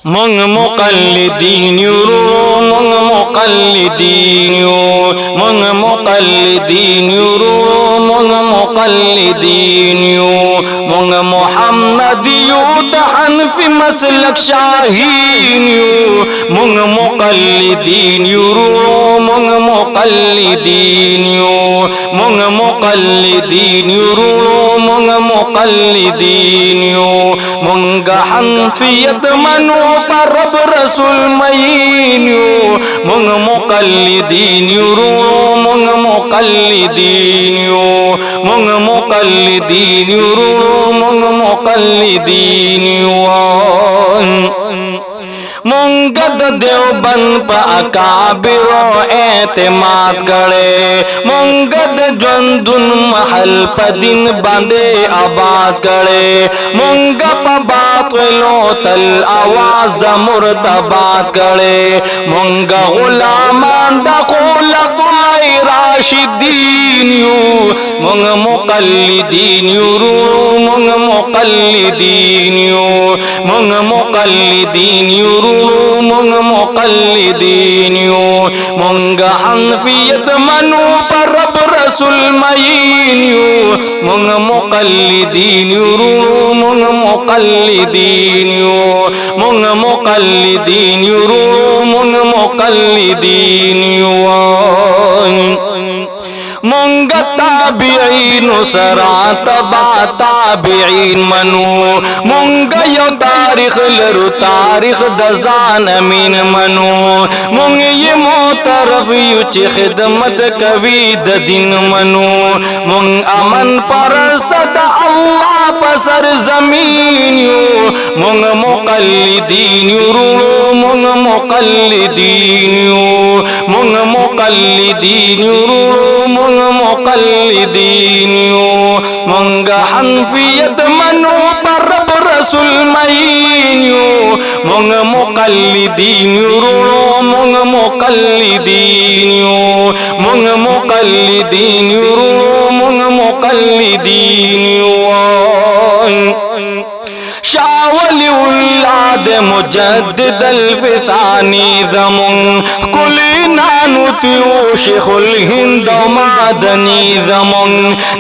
Mung muqallidin yuru, mung muqallidin yuru, mung muqallidin yuru, mung muqallidin yuru, mung Muhammad yutahan fi maslak shahin yuru, mung muqallidin yuru, mung muqallidin yuru, mung muqallidin yuru, mung muqallidin yuru, mung hanfiyat manu Rab Rasul mayin yu mung muqallidin yuru mung muqallidin yu mung muqallidin yuru mung muqallidin yu मुंगद Devban पा अकाबिरो एतमाद करे मुंगद जंदुन महल पदिन बांधे आबाद करे मुंगा पा बात लो तल आवाज द मुर्दाबाद करे मुंगा गुलामान द खुलफाए राशिदीन यू मुंग मुqallidin युरू मुंग मुqallidin यू मुंग मुqallidin युरू मुंग मुqallidin यू मुंग हनफियत मनु पर रब रसूल मयीन यू मुंग मुqallidin युरू मुंग मुqallidin यू मुंग मुqallidin युरू मुंग मुqallidin यू मुंग ताबिईन सरा तबा ताबिईन मनु मुंग यो तारीख लरु तारीख दजान अमीन मनु मुंग ये मोतरफ युच खिदमत कवी द दिन मनु मुंग अमन परस्त द अल्लाह पसर जमीन यू मुंग मुqallidin युरू मुंग मुqallidin यू मुंग मुqallidin युरू मुंग मुqallidin यू मुंग हनफियत मनु पर रब रसूल मयीन यू मुंग मुqallidin युरू मुंग मुqallidin यू मुंग मुqallidin युरू मुंग मुqallidin यू शावली उल्लाद मुजद्दिद अल्फितानी ज़मुन कुली नानुतियो शेखुल हिंद मादनी ज़मुन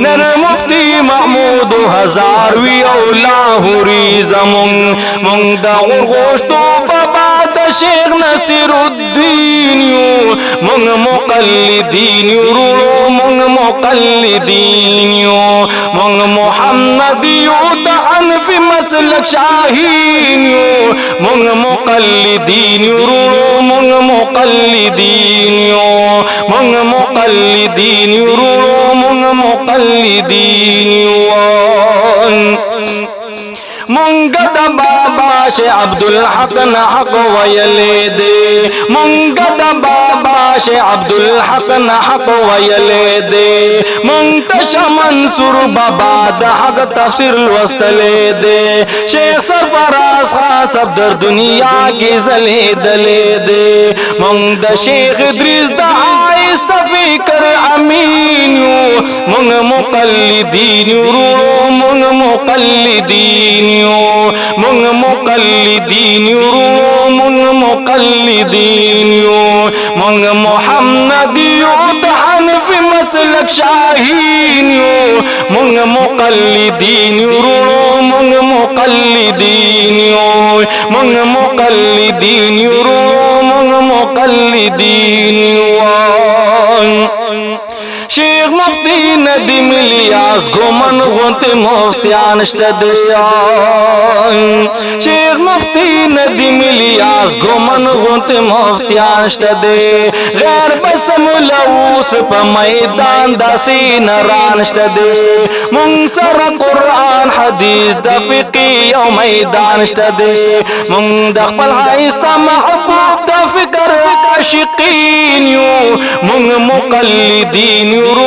नर मुफ्ती महमूद हज़ारवी लाहौरी ज़मुन मुंगदा गोश्तो बाबा द शेख नसीरुद्दीन यू मुंग मुqallidin युरू मुंग मुqallidin यू मुंग मुहम्मद युतहन फी मसलक शाहीन यू मुंग मुqallidin युरू मुंग मुqallidin यू मुंग मुqallidin युरू मुंग मुqallidin यू मुंगद बाबा शे अब्दुल हक न हक वयले दे मुंगद बाबा शे अब्दुल हक न हक वयले दे मुंतशा मंसूर बाबा द हक तफसीर वस्तले दे शेख सरफराज खान सफदर दुनिया की जले दले दे मुंगद शेख इद्रीस द आइस तफीकर अमीन यू मुंग मुqallidin युरू मुंग मुqallidin यू मुंग मुqallidin युरू मुंग मुqallidin यू मुंग मुहम्मद युतहन फी मसलक शाहीन यू मुंग मुqallidin युरू मुंग मुqallidin यू मुंग मुqallidin युरू मुंग मुqallidin यू शेख मुफ्ती नदीम इलियास घुमन गुंते मुफ्तियान शेख मुफ्ती नदीम इलियास घुमन गुंते मुफ्तियान गैर बसम लऊस प मैदान दासी नरान मुंसर कुरान हदीस द फिकी यो मैदान मुंग दखल हाइस्ता महबूब द फिकर आशिकीन यू मुंग मुqallidin युरू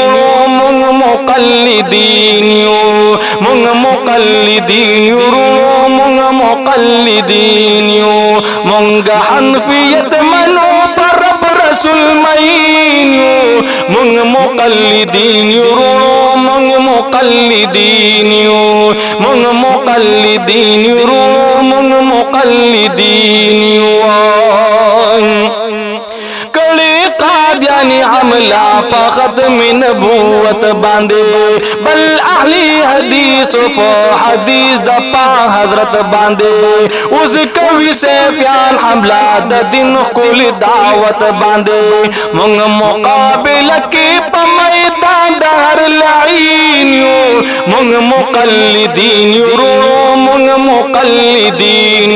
मुंग मुqallidin यू मुंग मुqallidin युरू मुंग मुqallidin यू मुंग हनफियत मनु पर रब रसूल मयीन यू मुंग मुqallidin युरू मुंग मुqallidin यू मुंग मुqallidin युरू मुंग मुक़ल्लिदीन कड़ी कादियानी हमला पखत में नबूवत बांधे बल अहली हदीस हदीस दपा हजरत बांधे उस कवि से प्यार हमला द दिन कुल दावत बांधे मुंग मुकाबिल के मैदान दहर लाइन मुंग मुक़ल्लिदीन मुंग मुक़ल्लिदीन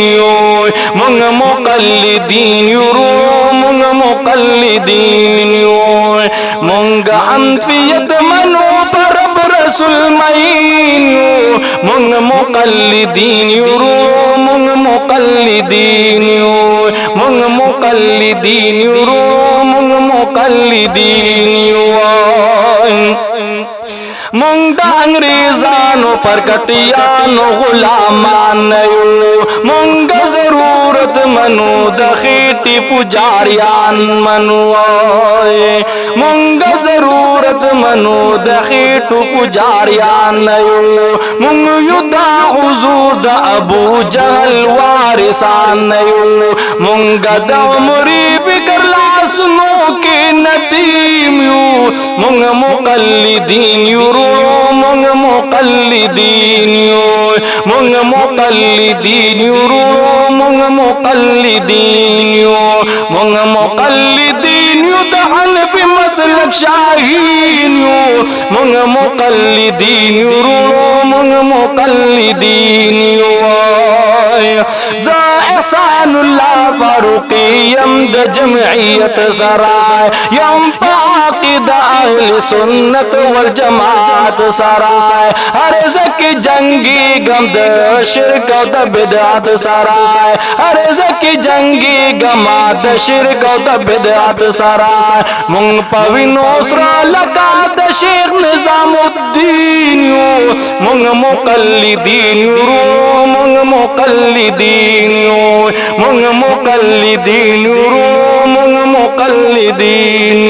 मुंग मुक़ल्लिदीन मुंग मुक़ल्लिदीन मुंग हनफियत मनो परब रसूल मईन मुंग मुक़ल्लिदीन मुंग मुक़ल्लिदीन मुंग मुक़ल्लिदीन मुंग मुक़ल्लिदीन मुंग अंग्रेजानो पर कटियानो गुलामान मुंग जरूरत मनु दखीटी पुजारियान मनु मुंग जरूरत मनु दखीटू पुजारियान मुंग युद्धा हुजूर द अबू जहल वारिसान मुंग दमरी फिकर ला सुनो के नदीम मुंग मुक़ल्लिदीन मुंग मुक़ल्लिदीन मुंग मुक़ल्लिदीन मुंग मुक़ल्लिदीन मुंग मुक़ल्लिदीन दहन फी मसलब शाहीन मुंग मुक़ल्लिदीन मुंग मुक़ल्लिदीन एहसानुल्लाह फारूकी यमद जमइयत सराय यम पाक़िद अहल सुन्नत वल जमात सराय हर ज़की जंगी गमद शिरक द बिदअत सराय हर ज़की जंगी गमाद शिरक द बिदअत सराय मुंग पविनोसरा लगा द शेख निज़ामुद्दीन मुंग मुक़ल्लिदीन मुंग मुक़ल्लिदीन मुंग मुक़ल्लिदीन मुंग मुक़ल्लिदीन